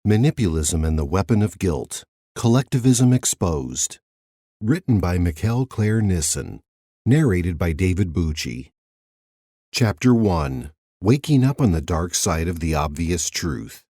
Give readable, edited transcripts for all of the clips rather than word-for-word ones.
Manipulism and the Weapon of Guilt, Collectivism Exposed. Written by Mikkel Clair Nissen. Narrated by David Bucci. Chapter 1. Waking Up on the Dark Side of the Obvious Truth.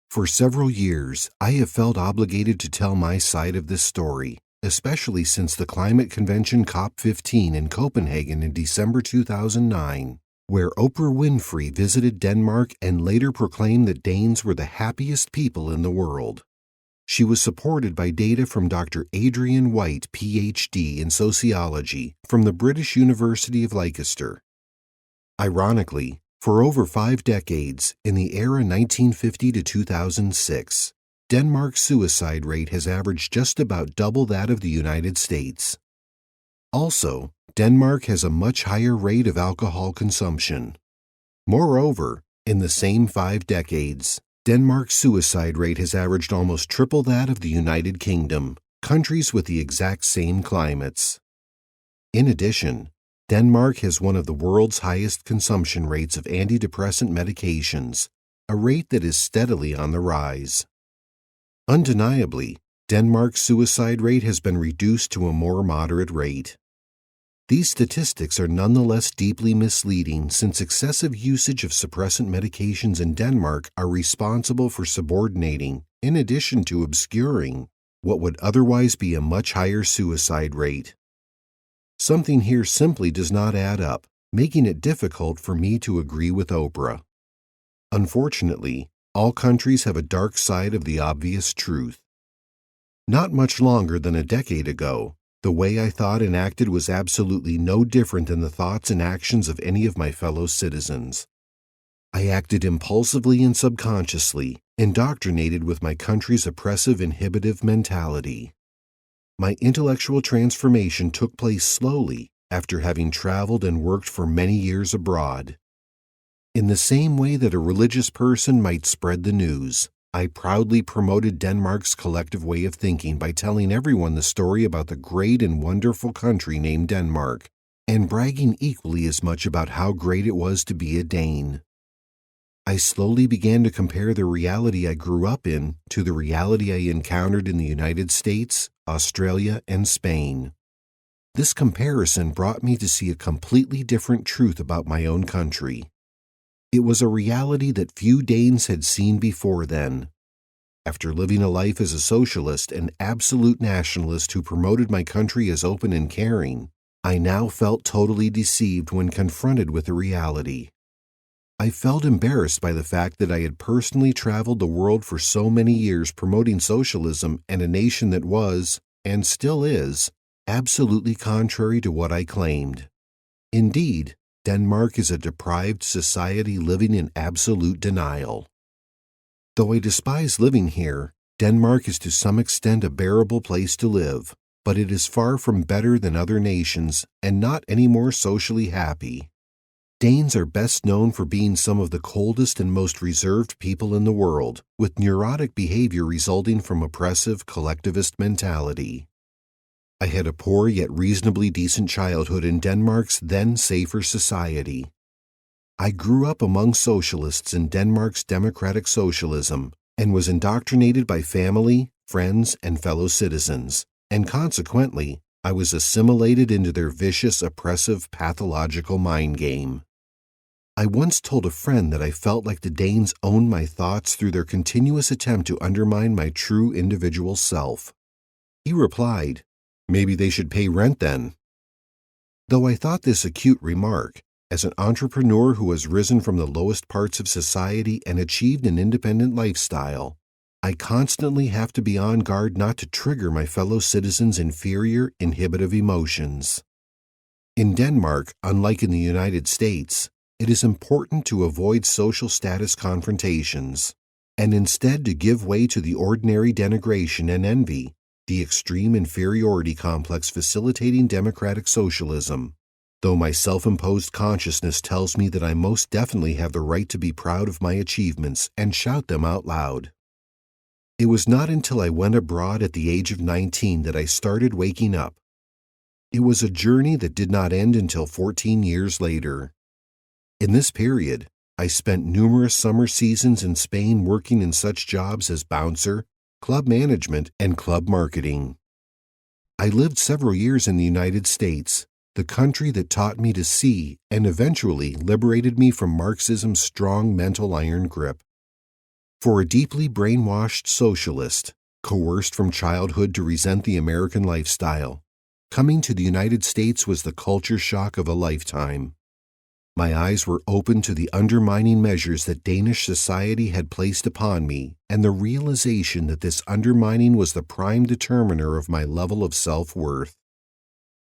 For several years, I have felt obligated to tell my side of this story, especially since the climate convention COP15 in Copenhagen in December 2009, where Oprah Winfrey visited Denmark and later proclaimed that Danes were the happiest people in the world. She was supported by data from Dr. Adrian White, Ph.D. in sociology from the British University of Leicester. Ironically, for over 5 decades, in the era 1950 to 2006, Denmark's suicide rate has averaged just about double that of the United States. Also, Denmark has a much higher rate of alcohol consumption. Moreover, in the same 5 decades, Denmark's suicide rate has averaged almost triple that of the United Kingdom, countries with the exact same climates. In addition, Denmark has one of the world's highest consumption rates of antidepressant medications, a rate that is steadily on the rise. Undeniably, Denmark's suicide rate has been reduced to a more moderate rate. These statistics are nonetheless deeply misleading since excessive usage of suppressant medications in Denmark are responsible for subordinating, in addition to obscuring, what would otherwise be a much higher suicide rate. Something here simply does not add up, making it difficult for me to agree with Oprah. Unfortunately, all countries have a dark side of the obvious truth. Not much longer than a decade ago, the way I thought and acted was absolutely no different than the thoughts and actions of any of my fellow citizens. I acted impulsively and subconsciously, indoctrinated with my country's oppressive inhibitive mentality. My intellectual transformation took place slowly after having traveled and worked for many years abroad. In the same way that a religious person might spread the news, I proudly promoted Denmark's collective way of thinking by telling everyone the story about the great and wonderful country named Denmark, and bragging equally as much about how great it was to be a Dane. I slowly began to compare the reality I grew up in to the reality I encountered in the United States, Australia, and Spain. This comparison brought me to see a completely different truth about my own country. It was a reality that few Danes had seen before then. After living a life as a socialist and absolute nationalist who promoted my country as open and caring, I now felt totally deceived when confronted with the reality. I felt embarrassed by the fact that I had personally traveled the world for so many years promoting socialism and a nation that was, and still is, absolutely contrary to what I claimed. Indeed, Denmark is a deprived society living in absolute denial. Though I despise living here, Denmark is to some extent a bearable place to live, but it is far from better than other nations and not any more socially happy. Danes are best known for being some of the coldest and most reserved people in the world, with neurotic behavior resulting from oppressive collectivist mentality. I had a poor yet reasonably decent childhood in Denmark's then safer society. I grew up among socialists in Denmark's democratic socialism and was indoctrinated by family, friends, and fellow citizens, and consequently, I was assimilated into their vicious, oppressive, pathological mind game. I once told a friend that I felt like the Danes owned my thoughts through their continuous attempt to undermine my true individual self. He replied, "Maybe they should pay rent then." Though I thought this a cute remark, as an entrepreneur who has risen from the lowest parts of society and achieved an independent lifestyle, I constantly have to be on guard not to trigger my fellow citizens' inferior, inhibitive emotions. In Denmark, unlike in the United States, it is important to avoid social status confrontations, and instead to give way to the ordinary denigration and envy, the extreme inferiority complex facilitating democratic socialism, though my self-imposed consciousness tells me that I most definitely have the right to be proud of my achievements and shout them out loud. It was not until I went abroad at the age of 19 that I started waking up. It was a journey that did not end until 14 years later. In this period, I spent numerous summer seasons in Spain working in such jobs as bouncer, club management, and club marketing. I lived several years in the United States, the country that taught me to see and eventually liberated me from Marxism's strong mental iron grip. For a deeply brainwashed socialist, coerced from childhood to resent the American lifestyle, coming to the United States was the culture shock of a lifetime. My eyes were opened to the undermining measures that Danish society had placed upon me, and the realization that this undermining was the prime determiner of my level of self-worth.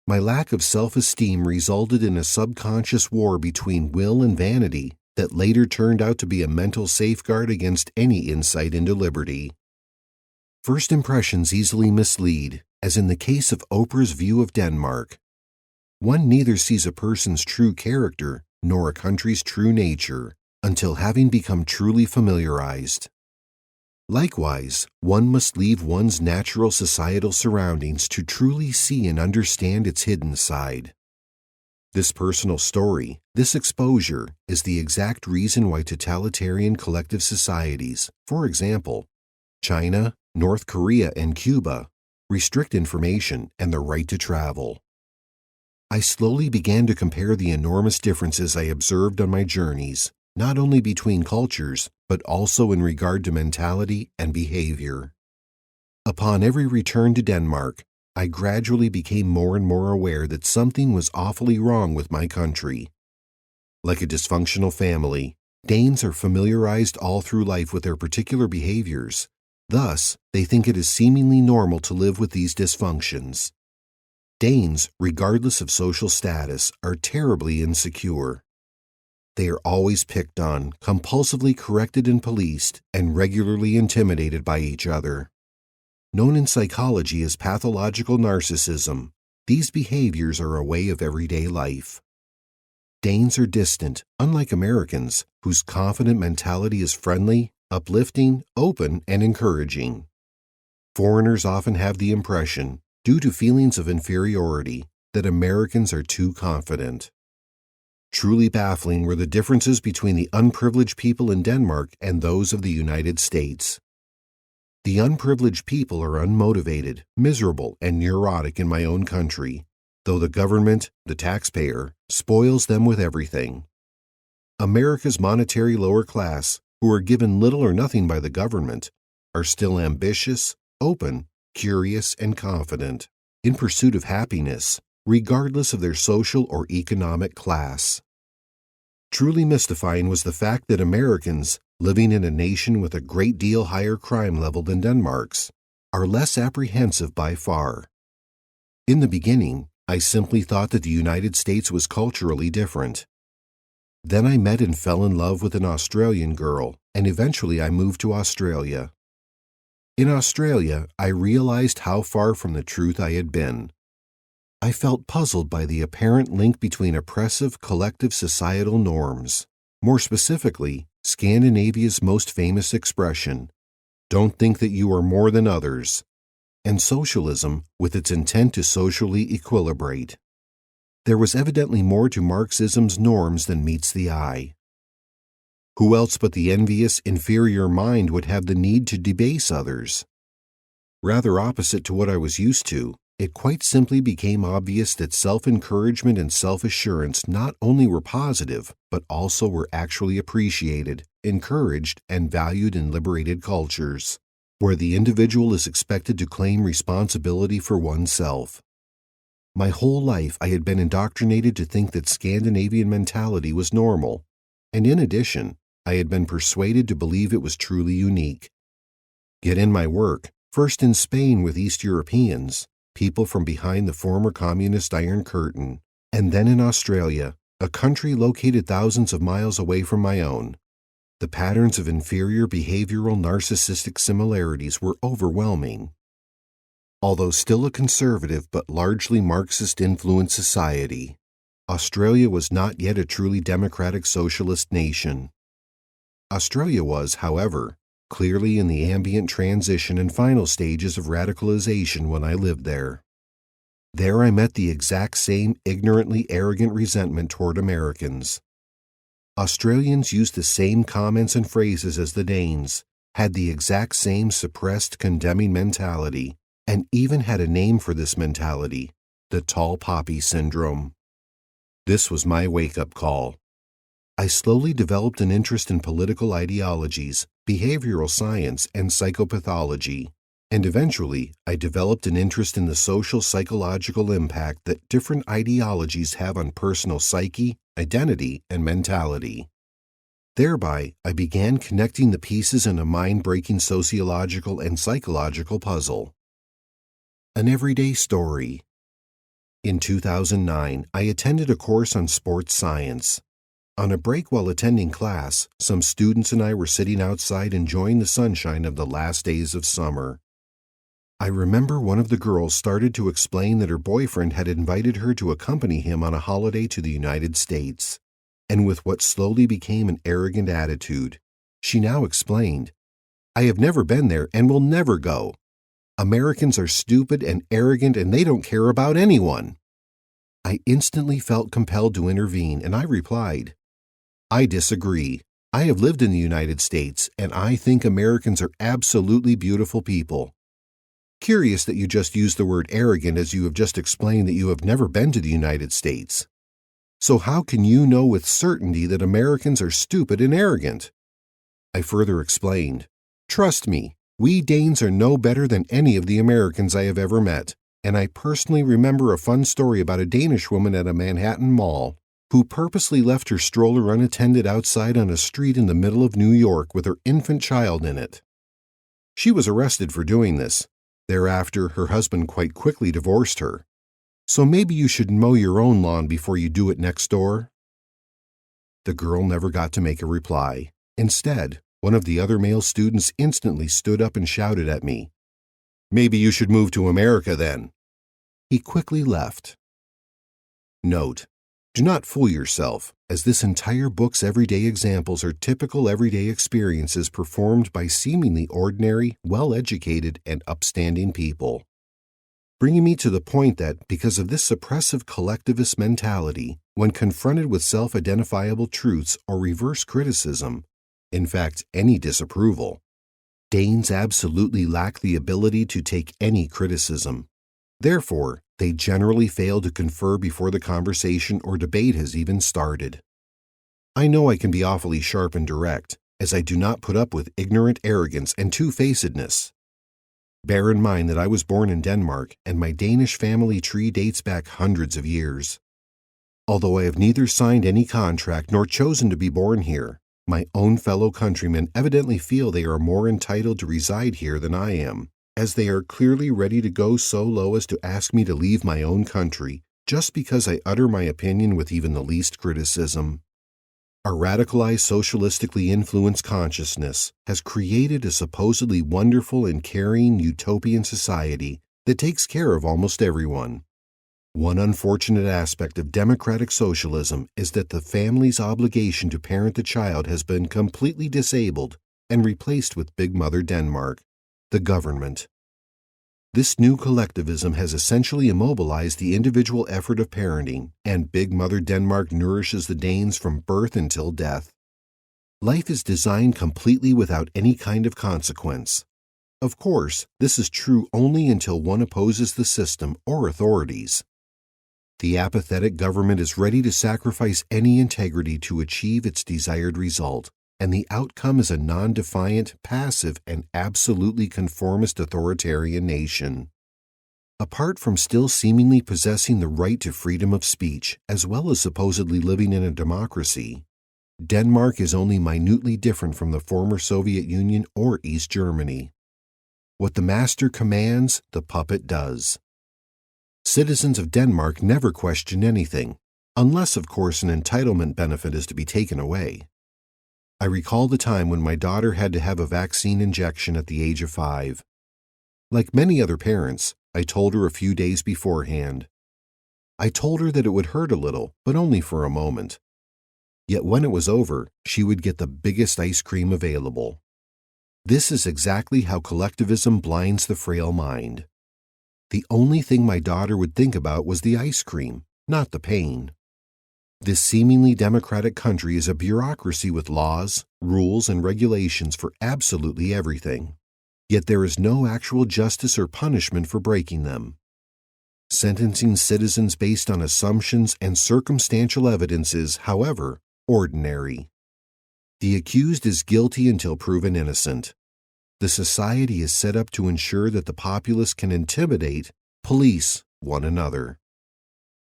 My lack of self-esteem resulted in a subconscious war between will and vanity that later turned out to be a mental safeguard against any insight into liberty. First impressions easily mislead, as in the case of Oprah's view of Denmark. One neither sees a person's true character nor a country's true nature until having become truly familiarized. Likewise, one must leave one's natural societal surroundings to truly see and understand its hidden side. This personal story, this exposure, is the exact reason why totalitarian collective societies, for example, China, North Korea, and Cuba, restrict information and the right to travel. I slowly began to compare the enormous differences I observed on my journeys, not only between cultures, but also in regard to mentality and behavior. Upon every return to Denmark, I gradually became more and more aware that something was awfully wrong with my country. Like a dysfunctional family, Danes are familiarized all through life with their particular behaviors. Thus, they think it is seemingly normal to live with these dysfunctions. Danes, regardless of social status, are terribly insecure. They are always picked on, compulsively corrected and policed, and regularly intimidated by each other. Known in psychology as pathological narcissism, these behaviors are a way of everyday life. Danes are distant, unlike Americans, whose confident mentality is friendly, uplifting, open, and encouraging. Foreigners often have the impression, due to feelings of inferiority, that Americans are too confident. Truly baffling were the differences between the unprivileged people in Denmark and those of the United States. The unprivileged people are unmotivated, miserable, and neurotic in my own country, though the government, the taxpayer, spoils them with everything. America's monetary lower class, who are given little or nothing by the government, are still ambitious, open, curious, and confident, in pursuit of happiness, regardless of their social or economic class. Truly mystifying was the fact that Americans, living in a nation with a great deal higher crime level than Denmark's, are less apprehensive by far. In the beginning, I simply thought that the United States was culturally different. Then I met and fell in love with an Australian girl, and eventually I moved to Australia. In Australia, I realized how far from the truth I had been. I felt puzzled by the apparent link between oppressive collective societal norms, more specifically, Scandinavia's most famous expression, "Don't think that you are more than others," and socialism with its intent to socially equilibrate. There was evidently more to Marxism's norms than meets the eye. Who else but the envious, inferior mind would have the need to debase others? Rather opposite to what I was used to, it quite simply became obvious that self-encouragement and self-assurance not only were positive, but also were actually appreciated, encouraged, and valued in liberated cultures, where the individual is expected to claim responsibility for oneself. My whole life I had been indoctrinated to think that Scandinavian mentality was normal, and in addition, I had been persuaded to believe it was truly unique. Yet in my work, first in Spain with East Europeans, people from behind the former communist Iron Curtain, and then in Australia, a country located thousands of miles away from my own, the patterns of inferior behavioral narcissistic similarities were overwhelming. Although still a conservative but largely Marxist-influenced society, Australia was not yet a truly democratic socialist nation. Australia was, however, clearly in the ambient transition and final stages of radicalization when I lived there. There I met the exact same ignorantly arrogant resentment toward Americans. Australians used the same comments and phrases as the Danes, had the exact same suppressed condemning mentality, and even had a name for this mentality, the tall poppy syndrome. This was my wake-up call. I slowly developed an interest in political ideologies, behavioral science, and psychopathology, and eventually I developed an interest in the social-psychological impact that different ideologies have on personal psyche, identity, and mentality. Thereby, I began connecting the pieces in a mind-breaking sociological and psychological puzzle. An everyday story. In 2009, I attended a course on sports science. On a break while attending class, some students and I were sitting outside enjoying the sunshine of the last days of summer. I remember one of the girls started to explain that her boyfriend had invited her to accompany him on a holiday to the United States, and with what slowly became an arrogant attitude, she now explained, "I have never been there and will never go. Americans are stupid and arrogant and they don't care about anyone." I instantly felt compelled to intervene, and I replied, "I disagree. I have lived in the United States, and I think Americans are absolutely beautiful people. Curious that you just used the word arrogant as you have just explained that you have never been to the United States. So how can you know with certainty that Americans are stupid and arrogant?" I further explained, "Trust me, we Danes are no better than any of the Americans I have ever met, and I personally remember a fun story about a Danish woman at a Manhattan mall who purposely left her stroller unattended outside on a street in the middle of New York with her infant child in it. She was arrested for doing this. Thereafter, her husband quite quickly divorced her. So maybe you should mow your own lawn before you do it next door." The girl never got to make a reply. Instead, one of the other male students instantly stood up and shouted at me, "Maybe you should move to America then." He quickly left. Note: do not fool yourself, as this entire book's everyday examples are typical everyday experiences performed by seemingly ordinary, well-educated, and upstanding people. Bringing me to the point that, because of this suppressive collectivist mentality, when confronted with self-identifiable truths or reverse criticism, in fact, any disapproval, Danes absolutely lack the ability to take any criticism. Therefore, they generally fail to confer before the conversation or debate has even started. I know I can be awfully sharp and direct, as I do not put up with ignorant arrogance and two-facedness. Bear in mind that I was born in Denmark, and my Danish family tree dates back hundreds of years. Although I have neither signed any contract nor chosen to be born here, my own fellow countrymen evidently feel they are more entitled to reside here than I am, as they are clearly ready to go so low as to ask me to leave my own country just because I utter my opinion with even the least criticism. Our radicalized socialistically influenced consciousness has created a supposedly wonderful and caring utopian society that takes care of almost everyone. One unfortunate aspect of democratic socialism is that the family's obligation to parent the child has been completely disabled and replaced with Big Mother Denmark, the government. This new collectivism has essentially immobilized the individual effort of parenting, and Big Mother Denmark nourishes the Danes from birth until death. Life is designed completely without any kind of consequence. Of course, this is true only until one opposes the system or authorities. The apathetic government is ready to sacrifice any integrity to achieve its desired result, and the outcome is a non-defiant, passive, and absolutely conformist authoritarian nation. Apart from still seemingly possessing the right to freedom of speech, as well as supposedly living in a democracy, Denmark is only minutely different from the former Soviet Union or East Germany. What the master commands, the puppet does. Citizens of Denmark never question anything, unless, of course, an entitlement benefit is to be taken away. I recall the time when my daughter had to have a vaccine injection at the age of 5. Like many other parents, I told her a few days beforehand. I told her that it would hurt a little, but only for a moment. Yet when it was over, she would get the biggest ice cream available. This is exactly how collectivism blinds the frail mind. The only thing my daughter would think about was the ice cream, not the pain. This seemingly democratic country is a bureaucracy with laws, rules, and regulations for absolutely everything. Yet there is no actual justice or punishment for breaking them. Sentencing citizens based on assumptions and circumstantial evidence is, however, ordinary. The accused is guilty until proven innocent. The society is set up to ensure that the populace can intimidate, police one another.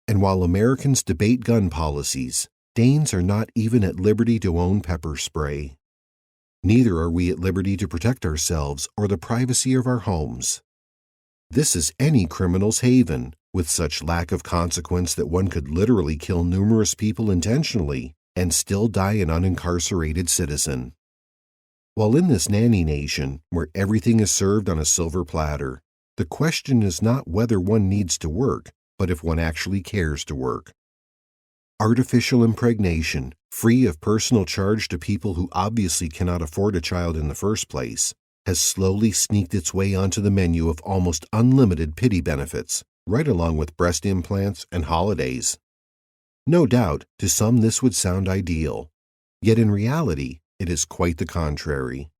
And while Americans debate gun policies, Danes are not even at liberty to own pepper spray. Neither are we at liberty to protect ourselves or the privacy of our homes. This is any criminal's haven, with such lack of consequence that one could literally kill numerous people intentionally and still die an unincarcerated citizen. While in this nanny nation, where everything is served on a silver platter, the question is not whether one needs to work, but if one actually cares to work. Artificial impregnation, free of personal charge to people who obviously cannot afford a child in the first place, has slowly sneaked its way onto the menu of almost unlimited pity benefits, right along with breast implants and holidays. No doubt, to some this would sound ideal, yet in reality, it is quite the contrary.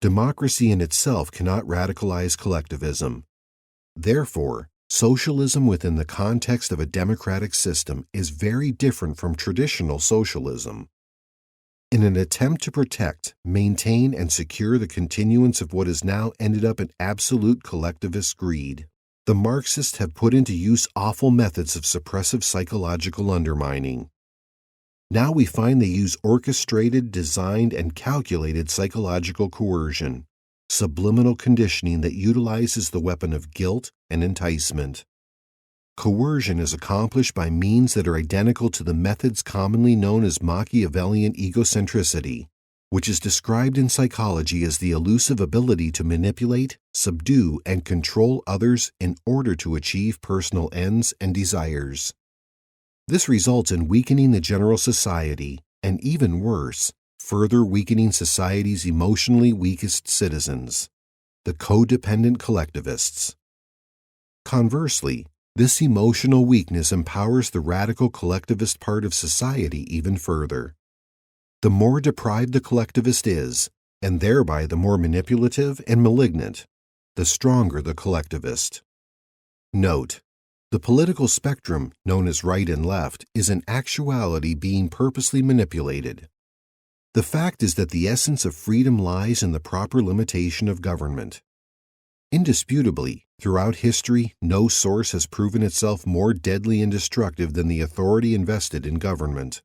Democracy in itself cannot radicalize collectivism. Therefore, socialism within the context of a democratic system is very different from traditional socialism. In an attempt to protect, maintain, and secure the continuance of what has now ended up in absolute collectivist greed, the Marxists have put into use awful methods of suppressive psychological undermining. Now we find they use orchestrated, designed, and calculated psychological coercion, subliminal conditioning that utilizes the weapon of guilt and enticement. Coercion is accomplished by means that are identical to the methods commonly known as Machiavellian egocentricity, which is described in psychology as the elusive ability to manipulate, subdue, and control others in order to achieve personal ends and desires. This results in weakening the general society, and even worse, further weakening society's emotionally weakest citizens, the codependent collectivists. Conversely, this emotional weakness empowers the radical collectivist part of society even further. The more deprived the collectivist is, and thereby the more manipulative and malignant, the stronger the collectivist. Note: the political spectrum, known as right and left, is in actuality being purposely manipulated. The fact is that the essence of freedom lies in the proper limitation of government. Indisputably, throughout history, no source has proven itself more deadly and destructive than the authority invested in government.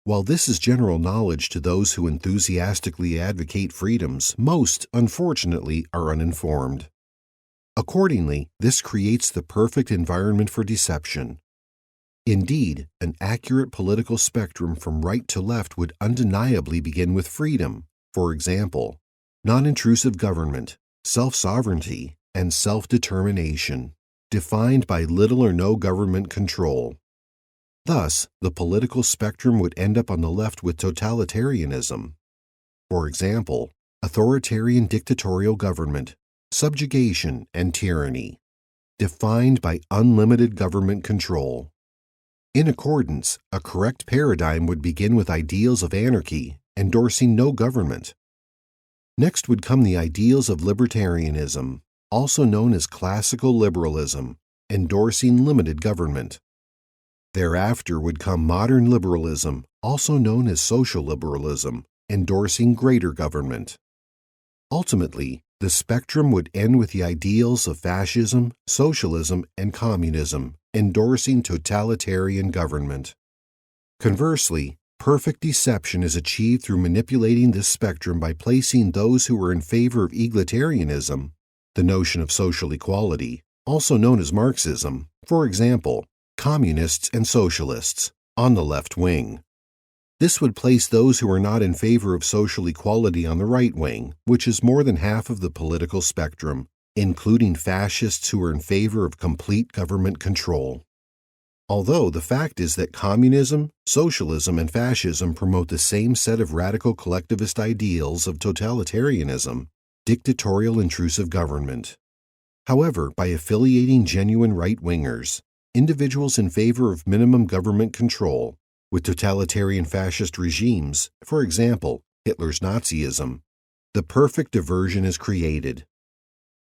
While this is general knowledge to those who enthusiastically advocate freedoms, most, unfortunately, are uninformed. Accordingly, this creates the perfect environment for deception. Indeed, an accurate political spectrum from right to left would undeniably begin with freedom, for example, non-intrusive government, self-sovereignty, and self-determination, defined by little or no government control. Thus, the political spectrum would end up on the left with totalitarianism. For example, authoritarian dictatorial government, subjugation, and tyranny, defined by unlimited government control. In accordance, a correct paradigm would begin with ideals of anarchy, endorsing no government. Next would come the ideals of libertarianism, also known as classical liberalism, endorsing limited government. Thereafter would come modern liberalism, also known as social-liberalism, endorsing greater government. Ultimately, the spectrum would end with the ideals of fascism, socialism, and communism, endorsing totalitarian government. Conversely, perfect deception is achieved through manipulating this spectrum by placing those who are in favor of egalitarianism, the notion of social equality, also known as Marxism, for example, communists and socialists, on the left wing. This would place those who are not in favor of social equality on the right wing, which is more than half of the political spectrum, including fascists who are in favor of complete government control. Although the fact is that communism, socialism, and fascism promote the same set of radical collectivist ideals of totalitarianism, dictatorial intrusive government. However, by affiliating genuine right-wingers, individuals in favor of minimum government control. With totalitarian fascist regimes, for example, Hitler's Nazism, the perfect diversion is created.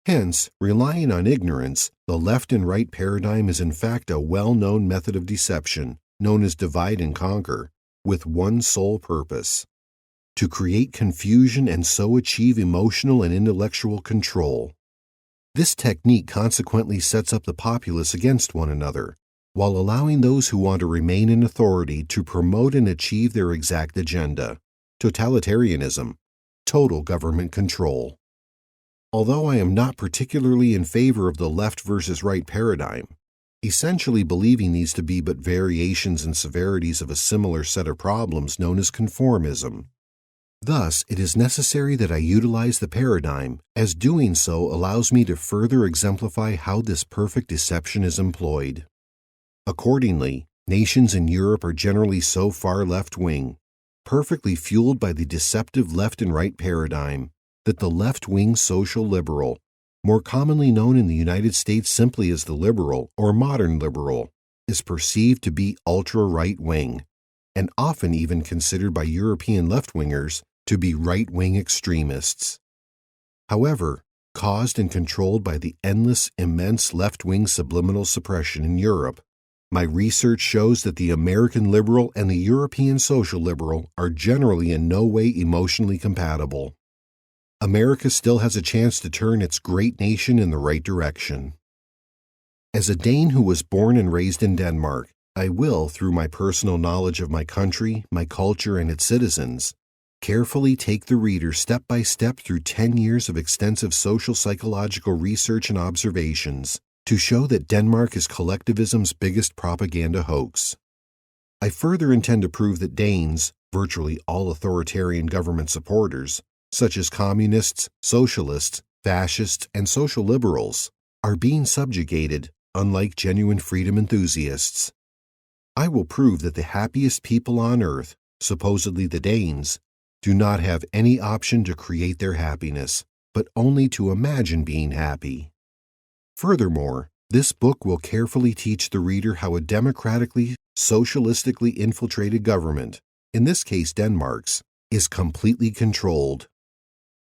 Hence, relying on ignorance, the left and right paradigm is in fact a well-known method of deception, known as divide and conquer, with one sole purpose: to create confusion and so achieve emotional and intellectual control. This technique consequently sets up the populace against one another, while allowing those who want to remain in authority to promote and achieve their exact agenda: totalitarianism, total government control. Although I am not particularly in favor of the left versus right paradigm, essentially believing these to be but variations and severities of a similar set of problems known as conformism. Thus, it is necessary that I utilize the paradigm, as doing so allows me to further exemplify how this perfect deception is employed. Accordingly, nations in Europe are generally so far left-wing, perfectly fueled by the deceptive left and right paradigm, that the left-wing social-liberal, more commonly known in the United States simply as the liberal or modern liberal, is perceived to be ultra-right-wing, and often even considered by European left-wingers to be right-wing extremists. However, caused and controlled by the endless, immense left-wing subliminal suppression in Europe, my research shows that the American liberal and the European social liberal are generally in no way emotionally compatible. America still has a chance to turn its great nation in the right direction. As a Dane who was born and raised in Denmark, I will, through my personal knowledge of my country, my culture, and its citizens, carefully take the reader step by step through 10 years of extensive social psychological research and observations to show that Denmark is collectivism's biggest propaganda hoax. I further intend to prove that Danes, virtually all authoritarian government supporters, such as communists, socialists, fascists, and social liberals, are being subjugated, unlike genuine freedom enthusiasts. I will prove that the happiest people on earth, supposedly the Danes, do not have any option to create their happiness, but only to imagine being happy. Furthermore, this book will carefully teach the reader how a democratically, socialistically infiltrated government, in this case Denmark's, is completely controlled.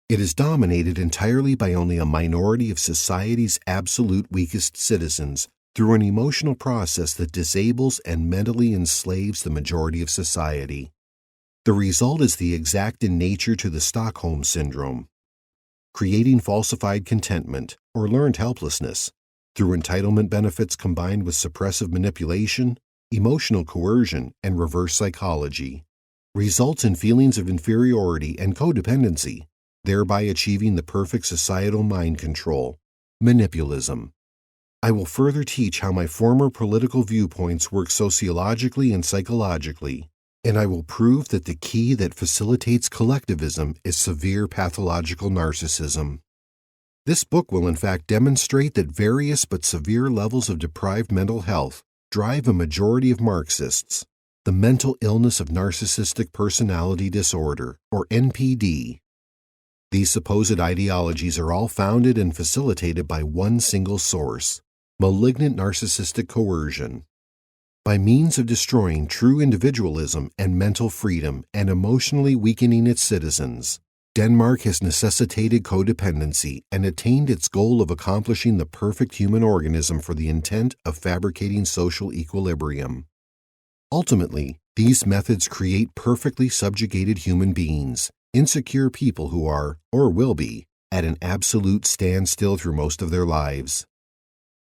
It is dominated entirely by only a minority of society's absolute weakest citizens through an emotional process that disables and mentally enslaves the majority of society. The result is the exact in nature to the Stockholm Syndrome, creating falsified contentment or learned helplessness through entitlement benefits combined with suppressive manipulation, emotional coercion, and reverse psychology, results in feelings of inferiority and codependency, thereby achieving the perfect societal mind control, manipulism. I will further teach how my former political viewpoints work sociologically and psychologically, and I will prove that the key that facilitates collectivism is severe pathological narcissism. This book will in fact demonstrate that various but severe levels of deprived mental health drive a majority of Marxists, the mental illness of narcissistic personality disorder, or NPD. These supposed ideologies are all founded and facilitated by one single source: malignant narcissistic coercion. By means of destroying true individualism and mental freedom and emotionally weakening its citizens, Denmark has necessitated codependency and attained its goal of accomplishing the perfect human organism for the intent of fabricating social equilibrium. Ultimately, these methods create perfectly subjugated human beings, insecure people who are, or will be, at an absolute standstill through most of their lives.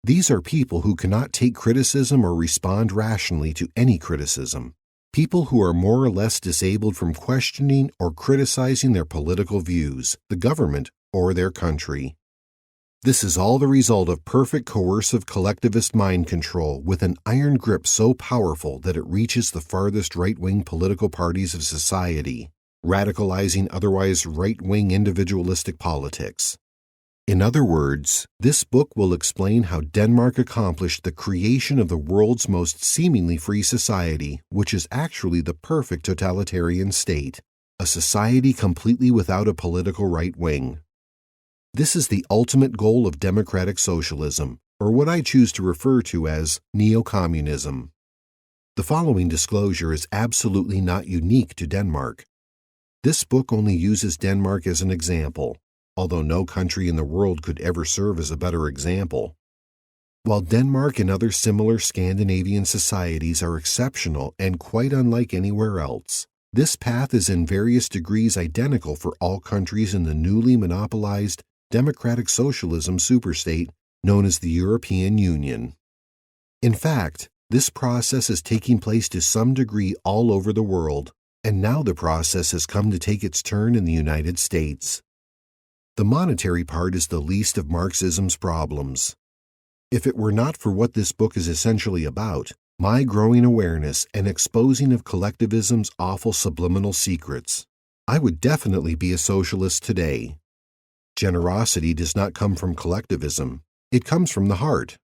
These are people who cannot take criticism or respond rationally to any criticism. People who are more or less disabled from questioning or criticizing their political views, the government, or their country. This is all the result of perfect coercive collectivist mind control with an iron grip so powerful that it reaches the farthest right-wing political parties of society, radicalizing otherwise right-wing individualistic politics. In other words, this book will explain how Denmark accomplished the creation of the world's most seemingly free society, which is actually the perfect totalitarian state, a society completely without a political right wing. This is the ultimate goal of democratic socialism, or what I choose to refer to as neo-communism. The following disclosure is absolutely not unique to Denmark. This book only uses Denmark as an example, although no country in the world could ever serve as a better example. While Denmark and other similar Scandinavian societies are exceptional and quite unlike anywhere else, this path is in various degrees identical for all countries in the newly monopolized democratic-socialism superstate known as the European Union. In fact, this process is taking place to some degree all over the world, and now the process has come to take its turn in the United States. The monetary part is the least of Marxism's problems. If it were not for what this book is essentially about, my growing awareness and exposing of collectivism's awful subliminal secrets, I would definitely be a socialist today. Generosity does not come from collectivism, it comes from the heart.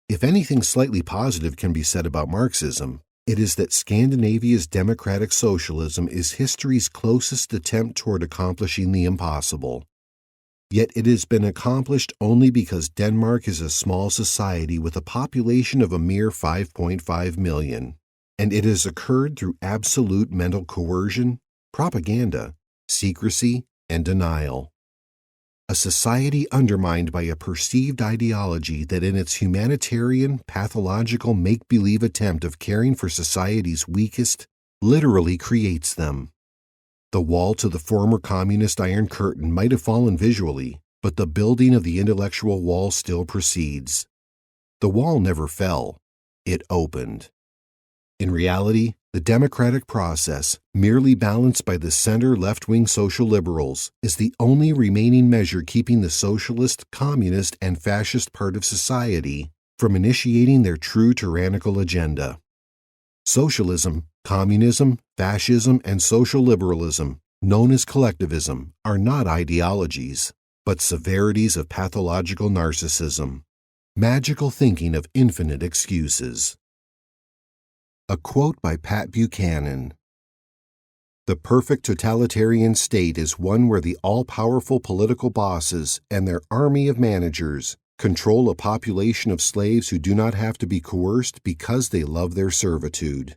If anything slightly positive can be said about Marxism, it is that Scandinavia's democratic socialism is history's closest attempt toward accomplishing the impossible. Yet it has been accomplished only because Denmark is a small society with a population of a mere 5.5 million, and it has occurred through absolute mental coercion, propaganda, secrecy, and denial. A society undermined by a perceived ideology that in its humanitarian, pathological make-believe attempt of caring for society's weakest literally creates them. The wall to the former communist Iron Curtain might have fallen visually, but the building of the intellectual wall still proceeds. The wall never fell, it opened. In reality, the democratic process, merely balanced by the center left-wing social liberals, is the only remaining measure keeping the socialist, communist, and fascist part of society from initiating their true tyrannical agenda. Socialism, communism, fascism, and social liberalism, known as collectivism, are not ideologies, but severities of pathological narcissism, magical thinking of infinite excuses. A quote by Pat Buchanan: "The perfect totalitarian state is one where the all-powerful political bosses and their army of managers control a population of slaves who do not have to be coerced because they love their servitude."